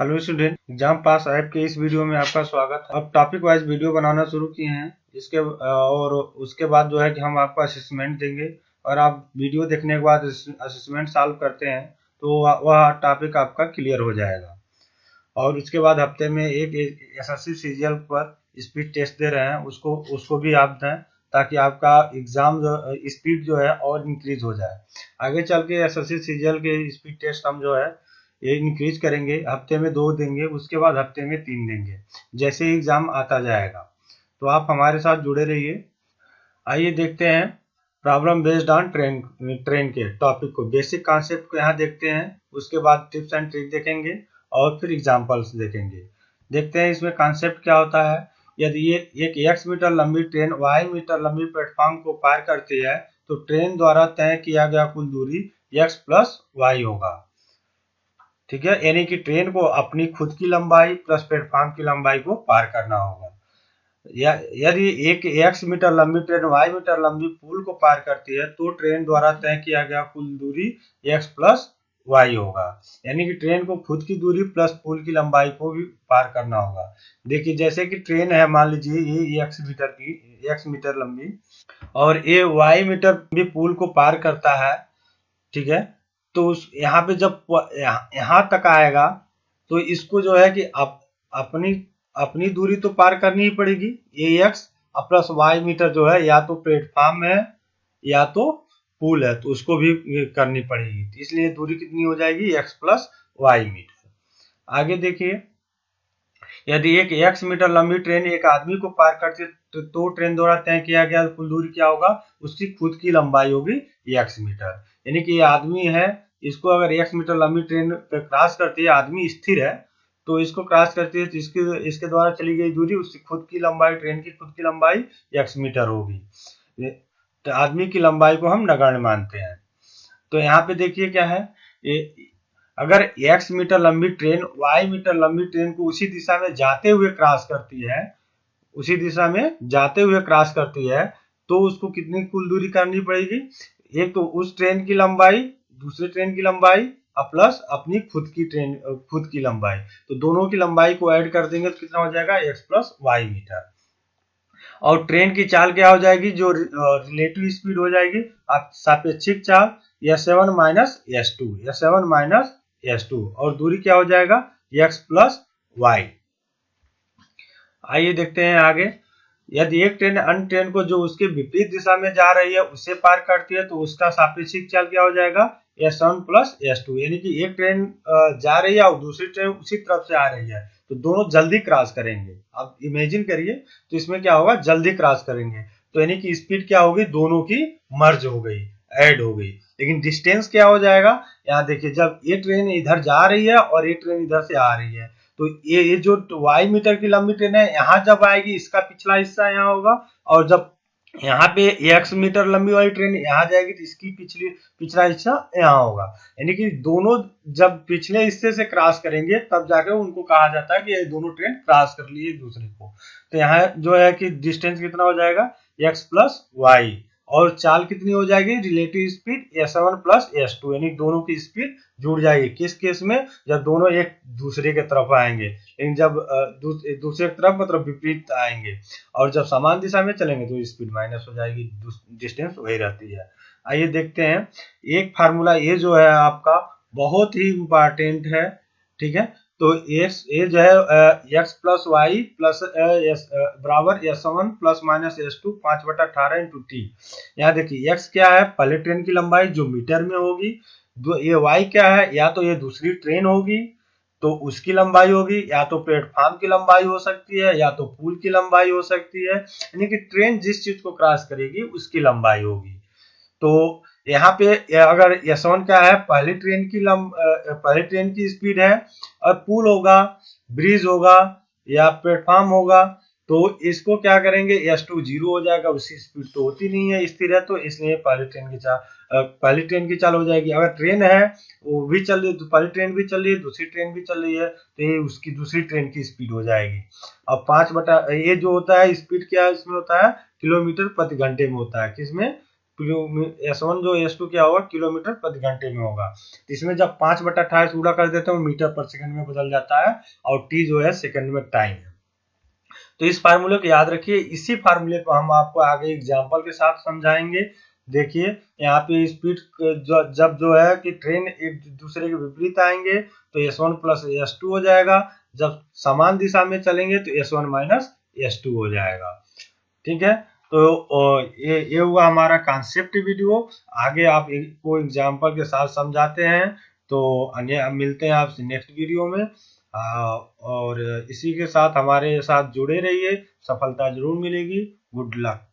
Hello student, exam पास app के इस video में आपका स्वागत है। अब टॉपिक वाइज वीडियो बनाना शुरू किए हैं इसके और उसके बाद जो है कि हम आपको असेसमेंट देंगे और आप वीडियो देखने के बाद असेसमेंट सॉल्व करते हैं तो वह टॉपिक आपका क्लियर हो जाएगा। और उसके बाद हफ्ते में एक एसएससी सीजीएल पर स्पीड टेस्ट दे रहे हैं, उसको उसको भी आप दें ताकि आपका एग्जाम स्पीड जो है और इंक्रीज हो जाए। आगे चल के एसएससी सीजीएल के स्पीड टेस्ट हम जो है ये इंक्रीज करेंगे, हफ्ते में 2 देंगे, उसके बाद हफ्ते में 3 देंगे जैसे ही एग्जाम आता जाएगा। तो आप हमारे साथ जुड़े रहिए। आइए देखते हैं प्रॉब्लम बेस्ड ऑन ट्रेन के टॉपिक को, बेसिक कॉन्सेप्ट को यहाँ देखते हैं, उसके बाद टिप्स एंड ट्रिक देखेंगे और फिर एग्जांपल्स देखेंगे। देखते हैं इसमें कॉन्सेप्ट क्या होता है। यदि ये एक x मीटर लंबी ट्रेन y मीटर लंबी प्लेटफॉर्म को पार करती है तो ट्रेन द्वारा तय किया गया कुल दूरी x प्लस y होगा। ठीक है, यानी कि ट्रेन को अपनी खुद की लंबाई प्लस प्लेटफॉर्म की लंबाई को पार करना होगा। यदि एक x मीटर लंबी ट्रेन y मीटर लंबी पुल को पार करती है तो ट्रेन द्वारा तय किया गया कुल दूरी x प्लस y होगा। यानी कि ट्रेन को खुद की दूरी प्लस पुल की लंबाई को भी पार करना होगा। देखिए जैसे कि ट्रेन है, मान लीजिए ये x मीटर लंबी और ये y मीटर भी पुल को पार करता है। ठीक है, तो यहाँ पे जब यहाँ तक आएगा तो इसको जो है कि अपनी अपनी दूरी तो पार करनी ही पड़ेगी। ये x प्लस वाई मीटर जो है या तो प्लेटफॉर्म है या तो पुल है, तो उसको भी करनी पड़ेगी। तो इसलिए दूरी कितनी हो जाएगी, x प्लस वाई मीटर। आगे देखिए, यदि एक x मीटर लंबी ट्रेन एक आदमी को पार करती है तो ट्रेन द्वारा तय किया गया कुल दूरी क्या होगा, उसकी खुद की लंबाई होगी x मीटर। यानी कि ये आदमी है, इसको अगर x मीटर लंबी ट्रेन पे क्रॉस करती है, आदमी स्थिर है तो इसको क्रॉस करती है तो इसके द्वारा चली गई दूरी, उसकी खुद की लंबाई, ट्रेन की खुद की लंबाई x मीटर होगी। तो आदमी की लंबाई को हम नगण्य मानते हैं। तो यहाँ पे देखिए क्या है, अगर x मीटर लंबी ट्रेन y मीटर लंबी ट्रेन को उसी दिशा में जाते हुए क्रॉस करती है, उसी दिशा में जाते हुए क्रॉस करती है तो उसको कितनी कुल दूरी करनी पड़ेगी, एक तो उस ट्रेन की लंबाई, दूसरे ट्रेन की लंबाई प्लस अपनी खुद की लंबाई। तो दोनों की लंबाई को ऐड कर देंगे तो कितना हो जाएगा, x प्लस वाई मीटर। और ट्रेन की चाल क्या हो जाएगी, जो रिलेटिव स्पीड हो जाएगी सापेक्षिक चाल s1 माइनस s2 और दूरी क्या हो जाएगा, x प्लस वाई। आइए देखते हैं आगे। यदि एक ट्रेन अन्य ट्रेन को जो उसके विपरीत दिशा में जा रही है उसे पार करती है तो उसका सापेक्षिक चाल क्या हो जाएगा, s1 प्लस s2। यानी कि एक ट्रेन जा रही है और दूसरी ट्रेन उसी तरफ से आ रही है तो दोनों जल्दी क्रॉस करेंगे। अब इमेजिन करिए, तो इसमें क्या होगा, जल्दी क्रॉस करेंगे तो यानी कि स्पीड क्या होगी, दोनों की मर्ज हो गई, ऐड हो गई। लेकिन डिस्टेंस क्या हो जाएगा, यहाँ देखिए जब ये ट्रेन इधर जा रही है और ये ट्रेन इधर से आ रही है तो ये जो y मीटर की लंबी ट्रेन है यहाँ जब आएगी इसका पिछला हिस्सा यहाँ होगा, और जब यहाँ पे x मीटर लंबी वाली ट्रेन यहाँ जाएगी तो इसकी पिछला हिस्सा यहाँ होगा। यानी कि दोनों जब पिछले हिस्से से क्रॉस करेंगे तब जाकर उनको कहा जाता है कि ये दोनों ट्रेन क्रॉस कर लिए एक दूसरे को। तो यहाँ जो है कि डिस्टेंस कितना हो जाएगा, x प्लस वाई, और चाल कितनी हो जाएगी, relative speed s1 plus s2। यानी दोनों की स्पीड जुड़ जाएगी। किस केस में, जब दोनों एक दूसरे के तरफ आएंगे, लेकिन जब दूसरे की तरफ मतलब विपरीत आएंगे और जब समान दिशा में चलेंगे तो स्पीड माइनस हो जाएगी, डिस्टेंस वही रहती है। आइए देखते हैं एक फार्मूला, ये जो है आपका बहुत ही इंपॉर्टेंट है। ठीक है, तो ये जो है x प्लस वाई प्लस बराबर s1 plus minus s2 5/18 into T. यहाँ देखिए x क्या है, पहले ट्रेन की लंबाई जो मीटर में होगी, ये y क्या है, या तो ये दूसरी ट्रेन होगी तो उसकी लंबाई होगी, या तो प्लेटफॉर्म की लंबाई हो सकती है, या तो पुल की लंबाई हो सकती है। यानी कि ट्रेन जिस चीज को क्रॉस करेगी उसकी लंबाई होगी। तो यहाँ पे अगर S1 क्या है, पहली ट्रेन की स्पीड है, और पुल होगा, ब्रिज होगा या प्लेटफॉर्म होगा तो इसको क्या करेंगे, S2 जीरो हो जाएगा, उसकी स्पीड तो होती नहीं है, स्थिर है, तो इसलिए पहली ट्रेन की चाल हो जाएगी। अगर ट्रेन है वो भी चल रही है तो पहली ट्रेन भी चल रही है, दूसरी ट्रेन भी चल रही है तो ये उसकी दूसरी ट्रेन की स्पीड हो जाएगी। अब ये जो होता है स्पीड क्या है, इसमें होता है किलोमीटर प्रति घंटे में होता है, किसमें, S1 जो S2 क्या होगा, किलोमीटर प्रति घंटे में होगा। तो इसमें जब 5/28 गुणा कर देते हैं मीटर पर सेकंड में बदल जाता है, और T जो है सेकंड में टाइम है। तो इस फार्मूले को याद रखिए। इसी फार्मूले को हम आपको आगे एग्जाम्पल के साथ समझाएंगे। देखिए यहाँ पे स्पीड जब जो है कि ट्रेन एक दूसरे के विपरीत आएंगे तो S1 प्लस S2 हो जाएगा, जब समान दिशा में चलेंगे तो S1 माइनस S2 हो जाएगा। ठीक है, तो ये हुआ हमारा कॉन्सेप्ट वीडियो। आगे आप को एग्जाम्पल के साथ समझाते हैं। तो अन्य मिलते हैं आपसे नेक्स्ट वीडियो में। और इसी के साथ हमारे साथ जुड़े रहिए, सफलता जरूर मिलेगी। Good luck.